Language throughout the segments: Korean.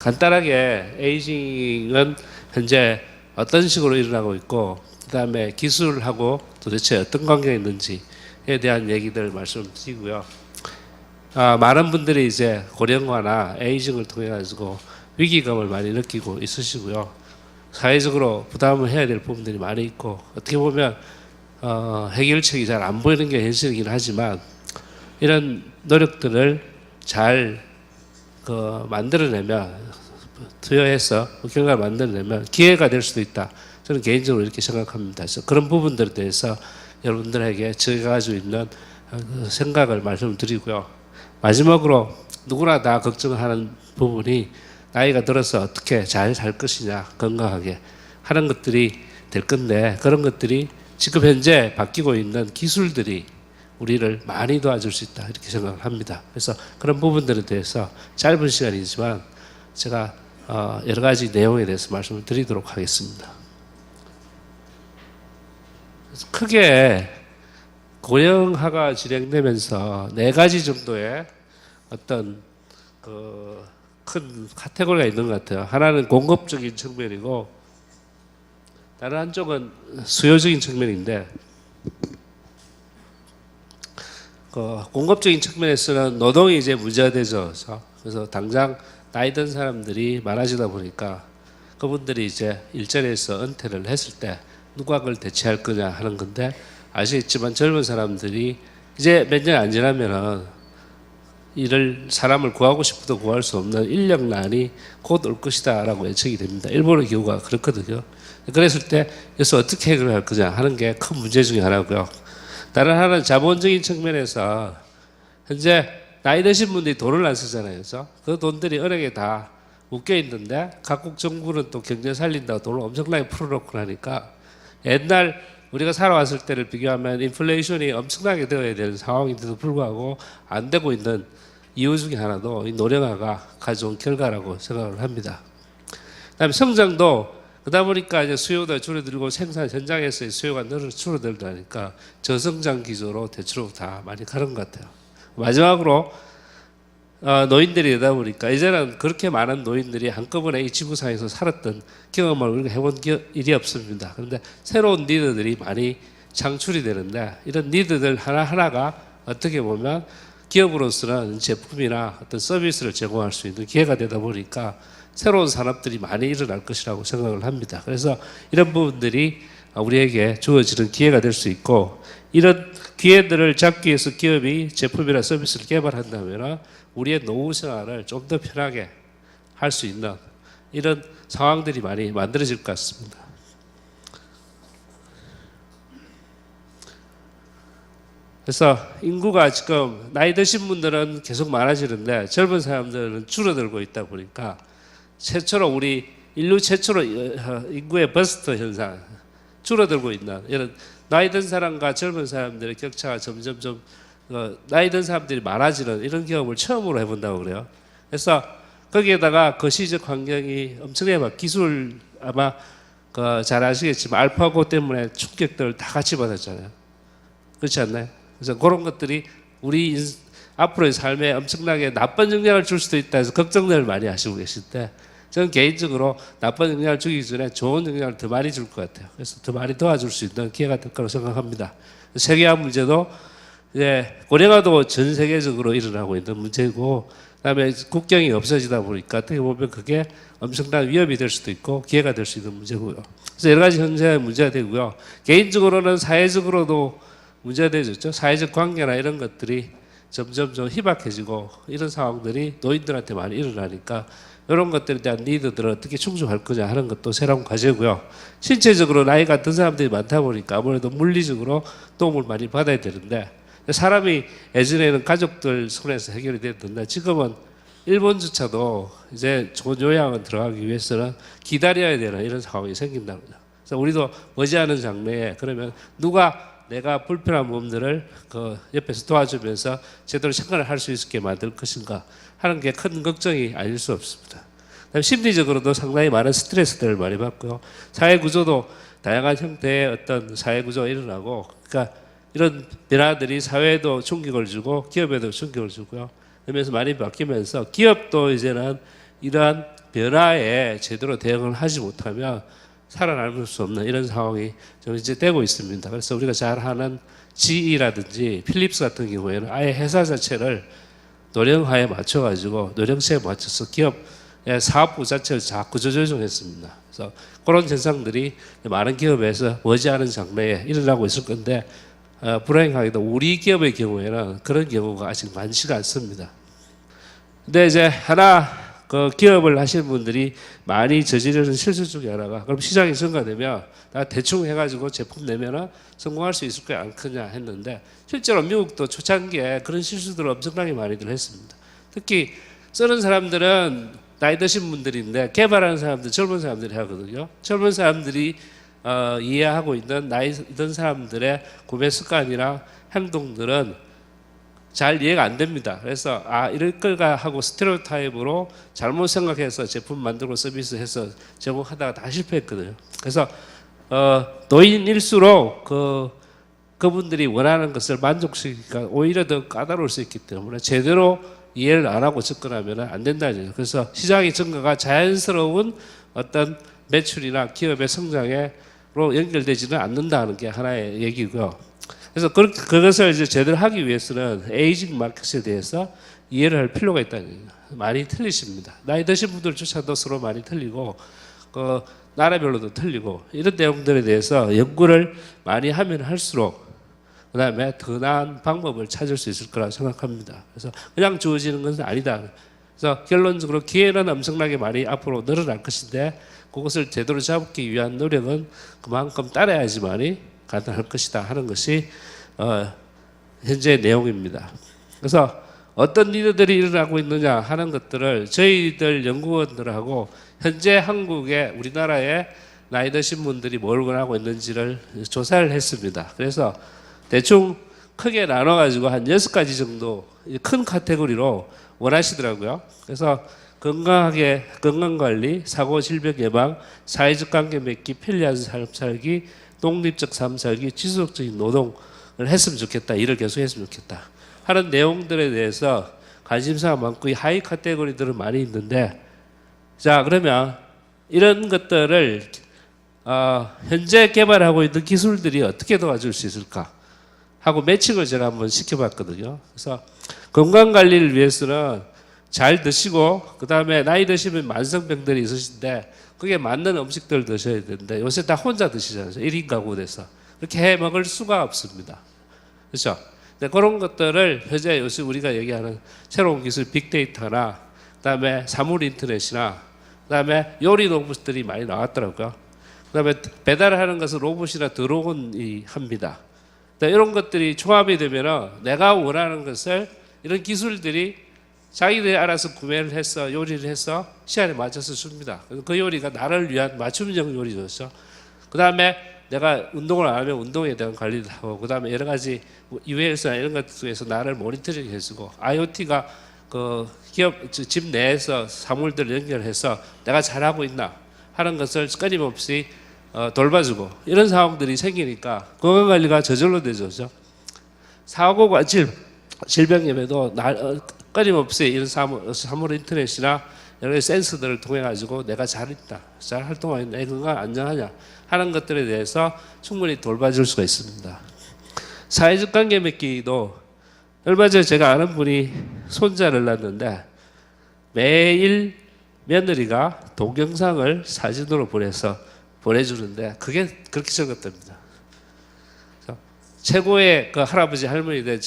간단하게 에이징은 현재 어떤 식으로 일어나고 있고 그다음에 기술하고 도대체 어떤 관계가 있는지에 대한 얘기들 말씀드리고요. 많은 분들이 이제 고령화나 에이징을 통해 가지고 위기감을 많이 느끼고 있으시고요. 사회적으로 부담을 해야 될 부분들이 많이 있고 어떻게 보면 해결책이 잘 안 보이는 게 현실이긴 하지만 이런 노력들을 잘 만들어내면 투여해서 결과를 만들어내면 기회가 될 수도 있다. 저는 개인적으로 이렇게 생각합니다. 그래서 그런 부분들에 대해서 여러분들에게 제가 가지고 있는 생각을 말씀드리고요. 마지막으로 누구나 다 걱정하는 부분이 나이가 들어서 어떻게 잘 살 것이냐, 건강하게 하는 것들이 될 건데 그런 것들이 지금 현재 바뀌고 있는 기술들이 우리를 많이 도와줄 수 있다 이렇게 생각을 합니다. 그래서 그런 부분들에 대해서 짧은 시간이지만 제가 여러 가지 내용에 대해서 말씀을 드리도록 하겠습니다. 크게 고령화가 진행되면서 네 가지 정도의 어떤 큰 카테고리가 있는 것 같아요. 하나는 공급적인 측면이고 다른 한쪽은 수요적인 측면인데 공급적인 측면에서는 노동이 이제 문제되죠. 그래서 당장 나이 든 사람들이 많아지다 보니까 그분들이 이제 일자리에서 은퇴를 했을 때 누가 그걸 대체할 거냐 하는 건데 아시겠지만 젊은 사람들이 이제 몇 년 안 지나면은 사람을 구하고 싶어도 구할 수 없는 인력난이 곧 올 것이다 라고 예측이 됩니다. 일본의 경우가 그렇거든요. 그랬을 때 여기서 어떻게 해결할 거냐 하는 게 큰 문제 중에 하나고요. 다른 하나는 자본적인 측면에서 현재 나이 드신 분들이 돈을 안 쓰잖아요. 그래서 그 돈들이 은행에 다 묶여 있는데 각국 정부는 또 경제 살린다고 돈을 엄청나게 풀어놓고 나니까 옛날 우리가 살아왔을 때를 비교하면 인플레이션이 엄청나게 되어야 되는 상황인데도 불구하고 안 되고 있는 이유 중에 하나도 이 노령화가 가져온 결과라고 생각을 합니다. 그다음에 성장도 그러다 보니까 이제 수요가 줄어들고 생산 현장에서의 수요가 줄어들다니까 저성장 기조로 대체로 다 많이 가는 것 같아요. 마지막으로 노인들이 되다 보니까 이제는 그렇게 많은 노인들이 한꺼번에 이 지구상에서 살았던 경험을 우리가 해본 일이 없습니다. 그런데 새로운 니드들이 많이 창출이 되는데 이런 니드들 하나하나가 어떻게 보면 기업으로서는 제품이나 어떤 서비스를 제공할 수 있는 기회가 되다 보니까 새로운 산업들이 많이 일어날 것이라고 생각을 합니다. 그래서 이런 부분들이 우리에게 주어지는 기회가 될 수 있고 이런 기회들을 잡기 위해서 기업이 제품이나 서비스를 개발한다면 우리의 노후 생활을 좀 더 편하게 할 수 있는 이런 상황들이 많이 만들어질 것 같습니다. 그래서 인구가 지금 나이 드신 분들은 계속 많아지는데 젊은 사람들은 줄어들고 있다 보니까 인류 최초로 인구의 버스트 현상 줄어들고 있는 이런 나이 든 사람과 젊은 사람들의 격차가 점점 나이 든 사람들이 많아지는 이런 경험을 처음으로 해본다고 그래요. 그래서 거기에다가 거시적 환경이 엄청나게 기술 아마 잘 아시겠지만 알파고 때문에 충격들을 다 같이 받았잖아요. 그렇지 않나요? 그래서 그런 것들이 우리 앞으로의 삶에 엄청나게 나쁜 영향을 줄 수도 있다 해서 걱정들을 많이 하시고 계실 때 저는 개인적으로 나쁜 영향을 주기 전에 좋은 영향을 더 많이 줄 것 같아요. 그래서 더 많이 도와줄 수 있는 기회가 될 거라고 생각합니다. 세계화 문제도 이제 고령화도 전 세계적으로 일어나고 있는 문제고 그다음에 국경이 없어지다 보니까 어떻게 보면 그게 엄청난 위협이 될 수도 있고 기회가 될 수 있는 문제고요. 그래서 여러 가지 현재 문제가 되고요. 개인적으로는 사회적으로도 문제가 되죠. 사회적 관계나 이런 것들이 점점 좀 희박해지고 이런 상황들이 노인들한테 많이 일어나니까 이런 것들에 대한 니드들을 어떻게 충족할 거냐 하는 것도 새로운 과제고요. 신체적으로 나이가 든 사람들이 많다 보니까 아무래도 물리적으로 도움을 많이 받아야 되는데 사람이 예전에는 가족들 손에서 해결이 됐는데 지금은 일본조차도 이제 좋은 요양원 들어가기 위해서는 기다려야 되는 이런 상황이 생긴답니다. 그래서 우리도 머지않은 장래에 그러면 누가 내가 불편한 몸들을 옆에서 도와주면서 제대로 생활을 할 수 있게 만들 것인가 하는 게 큰 걱정이 아닐 수 없습니다. 심리적으로도 상당히 많은 스트레스들을 많이 받고요. 사회 구조도 다양한 형태의 어떤 사회 구조가 일어나고 그러니까 이런 변화들이 사회에도 충격을 주고 기업에도 충격을 주고요. 그러면서 많이 바뀌면서 기업도 이제는 이러한 변화에 제대로 대응을 하지 못하면 살아남을 수 없는 이런 상황이 좀 이제 되고 있습니다. 그래서 우리가 잘 하는 GE라든지 필립스 같은 경우에는 아예 회사 자체를 노령화에 맞춰가지고 노령체에 맞춰서 기업의 사업부 자체를 자꾸 구조조정했습니다. 그래서 그런 현상들이 많은 기업에서 머지않은 장래에 일어나고 있을 건데 불행하게도 우리 기업의 경우에는 그런 경우가 아직 많지가 않습니다. 근데 이제 하나 그 기업을 하시는 분들이 많이 저지르는 실수 중에 하나가 그럼 시장이 증가되면 나 대충 해가지고 제품 내면은 성공할 수 있을 거야 않겠냐 했는데 실제로 미국도 초창기에 그런 실수들을 엄청나게 많이들 했습니다. 특히 쓰는 사람들은 나이 드신 분들인데 개발하는 사람들 젊은 사람들이 하거든요. 젊은 사람들이 이해하고 있는 나이 든 사람들의 구매 습관이나 행동들은 잘 이해가 안 됩니다. 그래서 이럴 걸까 하고 스테레오타입으로 잘못 생각해서 제품 만들고 서비스해서 제공하다가 다 실패했거든요. 그래서 노인일수록 그분들이 원하는 것을 만족시키기가 오히려 더 까다로울 수 있기 때문에 제대로 이해를 안 하고 접근하면 안 된다는 거죠. 그래서 시장의 증가가 자연스러운 어떤 매출이나 기업의 성장으로 연결되지는 않는다는 게 하나의 얘기고요. 그래서 그것을 이제 제대로 하기 위해서는 에이징 마켓에 대해서 이해를 할 필요가 있다는 거예요. 많이 틀리십니다. 나이 드신 분들조차도 서로 많이 틀리고 나라별로도 틀리고 이런 내용들에 대해서 연구를 많이 하면 할수록 그 다음에 더 나은 방법을 찾을 수 있을 거라 생각합니다. 그래서 그냥 주어지는 것은 아니다. 그래서 결론적으로 기회는 엄청나게 많이 앞으로 늘어날 것인데 그것을 제대로 잡기 위한 노력은 그만큼 따라야지만이 가능할 것이다 하는 것이 현재 내용입니다. 그래서 어떤 일들이 일어나고 있느냐 하는 것들을 저희들 연구원들하고 현재 한국의 우리나라의 나이 드신 분들이 뭘 원하고 있는지를 조사를 했습니다. 그래서 대충 크게 나눠가지고 한 6가지 정도 큰 카테고리로 원하시더라고요. 그래서 건강관리, 사고 질병 예방, 사회적 관계 맺기, 편리한 삶 살기, 독립적 삶 살기, 지속적인 노동을 했으면 좋겠다. 일을 계속 했으면 좋겠다. 하는 내용들에 대해서 관심사가 많고 이 하위 카테고리들은 많이 있는데 자 그러면 이런 것들을 현재 개발하고 있는 기술들이 어떻게 도와줄 수 있을까 하고 매칭을 제가 한번 시켜봤거든요. 그래서 건강관리를 위해서는 잘 드시고 그 다음에 나이 드시면 만성병들이 있으신데 그게 맞는 음식들 드셔야 되는데 요새 다 혼자 드시잖아요. 1인 가구 돼서 그렇게 해 먹을 수가 없습니다. 그렇죠? 근데 그런 것들을 현재 요새 우리가 얘기하는 새로운 기술 빅데이터나 그다음에 사물 인터넷이나 그다음에 요리 로봇들이 많이 나왔더라고요. 그다음에 배달하는 것은 로봇이나 드론이 합니다. 이런 것들이 종합이 되면은 내가 원하는 것을 이런 기술들이 자기들이 알아서 구매를 해서 요리를 해서 시간에 맞춰서 줍니다. 그 요리가 나를 위한 맞춤형 요리였죠. 그 다음에 내가 운동을 안 하면 운동에 대한 관리를 하고 그 다음에 여러 가지 ULS나 이런 것에서 나를 모니터링 해주고 IoT가 그 기업 집 내에서 사물들을 연결해서 내가 잘하고 있나 하는 것을 끊임없이 돌봐주고 이런 상황들이 생기니까 건강관리가 저절로 되죠. 사고가 질병 예방에도 끊임없이 이런 사물 인터넷이나 여러 센서들을 통해 가지고 내가 잘 있다, 잘 활동하고 있다, 내 건강 안전하냐 하는 것들에 대해서 충분히 돌봐줄 수가 있습니다. 사회적 관계 맺기도 얼마 전에 제가 아는 분이 손자를 낳았는데 매일 며느리가 동영상을 사진으로 보내주는데 그게 그렇게 적었답니다. 최고의 그 할아버지 할머니들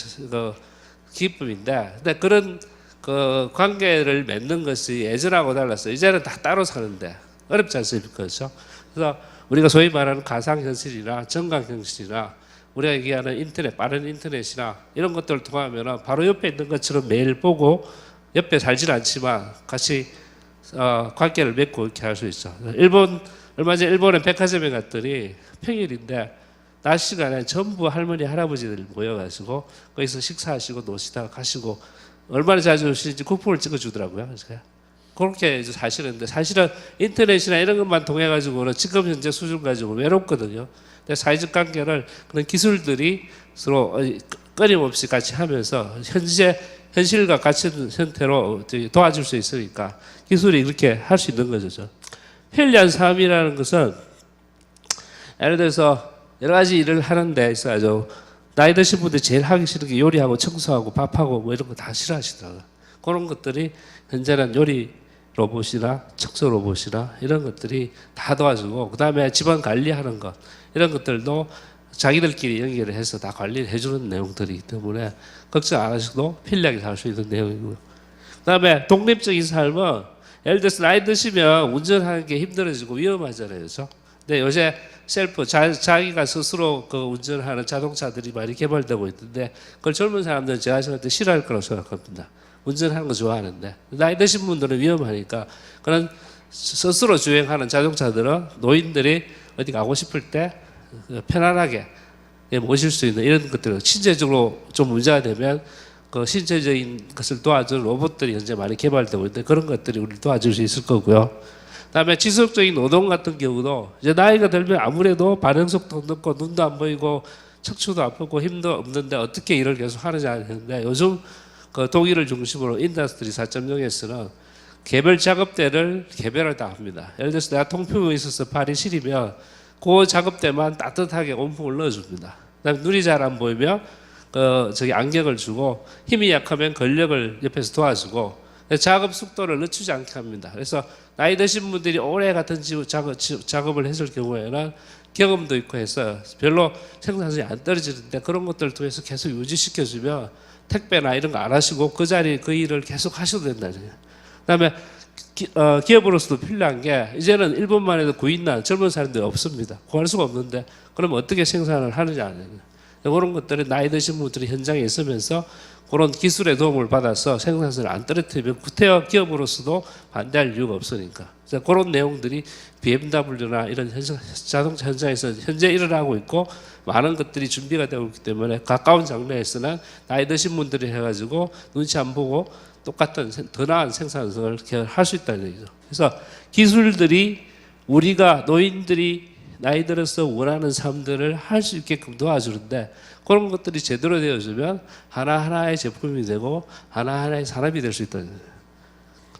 기쁨인데, 근데 그런 그 관계를 맺는 것이 예전하고 달라서 이제는 다 따로 사는데 어렵지 않습니까? 그렇죠? 그래서 우리가 소위 말하는 가상현실이나 정강현실이나 우리가 얘기하는 인터넷, 빠른 인터넷이나 이런 것들을 통하면 바로 옆에 있는 것처럼 매일 보고 옆에 살진 않지만 같이 관계를 맺고 이렇게 할 수 있죠. 얼마 전에 일본의 백화점에 갔더니 평일인데 낮 시간에 전부 할머니 할아버지들 모여가지고 거기서 식사하시고 노시다가 가시고 얼마나 자주 오시는지 쿠폰을 찍어주더라고요. 그래서 그렇게 이제 사시는데 사실은 인터넷이나 이런 것만 통해 가지고는 지금 현재 수준 가지고 외롭거든요. 근데 사회적 관계를 그런 기술들이 서로 끊임없이 같이 하면서 현실과 같은 형태로 도와줄 수 있으니까 기술이 그렇게 할 수 있는 거죠. 편리한 삶이라는 것은 예를 들어서 여러 가지 일을 하는 데 있어가지고 나이 드신 분들 제일 하기 싫은 게 요리하고 청소하고 밥하고 뭐 이런 거 다 싫어하시더라고요. 그런 것들이 현재는 요리 로봇이나 청소 로봇이나 이런 것들이 다 도와주고, 그 다음에 집안 관리하는 것 이런 것들도 자기들끼리 연결을 해서 다 관리를 해주는 내용들이기 때문에 걱정 안 하셔도 편리하게 살 수 있는 내용이고요. 그 다음에 독립적인 삶은 예를 들어서 나이 드시면 운전하는 게 힘들어지고 위험하잖아요. 그렇죠? 근데 요새 셀프 자기가 스스로 그 운전하는 자동차들이 많이 개발되고 있는데 그걸 젊은 사람들은 제가 생각할 때 싫어할 거라고 생각합니다. 운전하는 거 좋아하는데 나이 드신 분들은 위험하니까 그런 스스로 주행하는 자동차들은 노인들이 어디 가고 싶을 때 편안하게 모실 수 있는 이런 것들, 신체적으로 좀 문제가 되면 그 신체적인 것을 도와주는 로봇들이 현재 많이 개발되고 있는데 그런 것들이 우리를 도와줄 수 있을 거고요. 그다음에 지속적인 노동 같은 경우도 이제 나이가 들면 아무래도 반응 속도 늦고 눈도 안 보이고 척추도 아프고 힘도 없는데 어떻게 일을 계속 하느냐 하는데, 요즘 그 독일을 중심으로 인더스트리 4.0에서는 개별 작업대를 개별을 다 합니다. 예를 들어서 내가 통풍이 있어서 발이 시리면 그 작업대만 따뜻하게 온풍을 넣어줍니다. 그다음에 눈이 잘 안 보이면 저기 안경을 주고, 힘이 약하면 근력을 옆에서 도와주고, 작업 속도를 늦추지 않게 합니다. 그래서 나이 드신 분들이 오래 같은 작업을 했을 경우에는 경험도 있고 해서 별로 생산성이 안 떨어지는데 그런 것들을 통해서 계속 유지시켜주면 택배나 이런 거 안 하시고 그 자리 그 일을 계속 하셔도 된다는 거예요. 그다음에 기업으로서도 필요한 게, 이제는 일본만 해도 구인난 젊은 사람들이 없습니다. 구할 수가 없는데 그러면 어떻게 생산을 하느냐 하는 거예요. 그런 것들이 나이 드신 분들이 현장에 있으면서 그런 기술의 도움을 받아서 생산성을 안 떨어뜨리면 구태여 기업으로서도 반대할 이유가 없으니까. 그래서 그런 내용들이 BMW나 이런 자동차 현장에서 현재 일어나고 있고 많은 것들이 준비가 되고 있기 때문에 가까운 장래에서는 나이 드신 분들이 해가지고 눈치 안 보고 똑같은 더 나은 생산성을 할 수 있다는 얘기죠. 그래서 기술들이 우리가 노인들이 나이 들어서 원하는 삶들을 할 수 있게끔 도와주는데, 그런 것들이 제대로 되어주면 하나하나의 제품이 되고 하나하나의 산업이 될 수 있다는 거예요.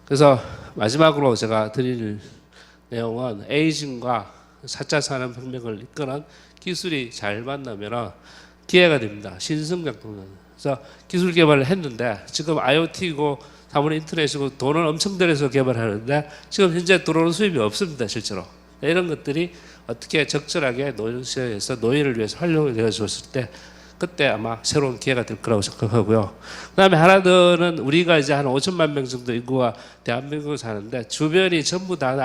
그래서 마지막으로 제가 드릴 내용은 에이징과 4차 산업혁명을 이끄는 기술이 잘 만나면 기회가 됩니다. 신성장 동력. 그래서 기술 개발을 했는데 지금 IoT고 사물 인터넷이고 돈을 엄청 들여서 개발하는데 지금 현재 들어오는 수입이 없습니다. 실제로. 이런 것들이 어떻게 적절하게 노인시에서 노인을 위해서 활용이 되어 줬을 때 그때 아마 새로운 기회가 될 거라고 생각하고요. 그다음에 하나 더는 우리가 이제 한 5천만 명 정도 인구가 대한민국에 사는데 주변이 전부 다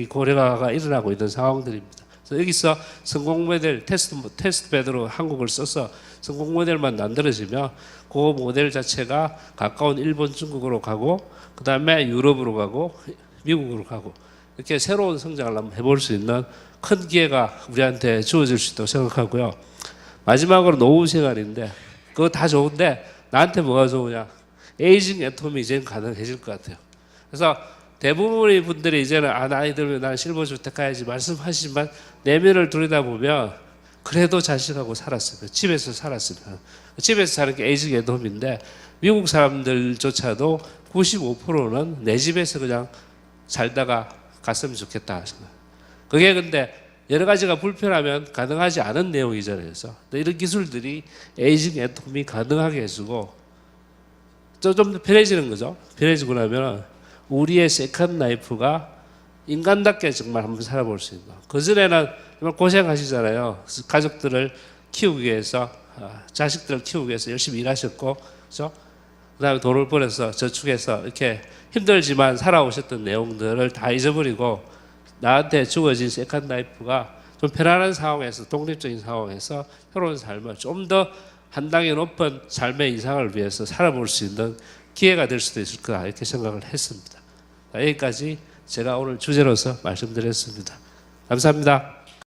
고령화가 일어나고 있는 상황들입니다. 그래서 여기서 성공 모델 테스트 베드로 한국을 써서 성공 모델만 만들어지면 그 모델 자체가 가까운 일본, 중국으로 가고 그다음에 유럽으로 가고 미국으로 가고 이렇게 새로운 성장을 한번 해볼 수 있는 큰 기회가 우리한테 주어질 수 있다고 생각하고요. 마지막으로 노후 생활인데 그거 다 좋은데 나한테 뭐가 좋으냐? 에이징 애톰이 이제는 가능해질 것 같아요. 그래서 대부분의 분들이 이제는 나이 들면 난 실버주택 가야지 말씀하시지만 내면을 들여다보면 그래도 자식하고 살았어요. 집에서 살았어요. 집에서 사는 게 에이징 애톰인데 미국 사람들조차도 95%는 내 집에서 그냥 살다가 갔으면 좋겠다. 그게 근데 여러 가지가 불편하면 가능하지 않은 내용이잖아요. 그래서 이런 기술들이 에이징 애톰이 가능하게 해주고 좀 더 편해지는 거죠. 편해지고 나면 우리의 세컨 라이프가 인간답게 정말 한번 살아볼 수 있는. 그전에는 정말 고생하시잖아요. 가족들을 키우기 위해서, 자식들을 키우기 위해서 열심히 일하셨고, 그렇죠? 그다음에 돈을 벌어서 저축해서 이렇게 힘들지만 살아오셨던 내용들을 다 잊어버리고 나한테 주어진 세컨 라이프가 좀 편안한 상황에서, 독립적인 상황에서 새로운 삶을 좀 더 한 단계 높은 삶의 이상을 위해서 살아볼 수 있는 기회가 될 수도 있을 거다 이렇게 생각을 했습니다. 여기까지 제가 오늘 주제로서 말씀드렸습니다. 감사합니다.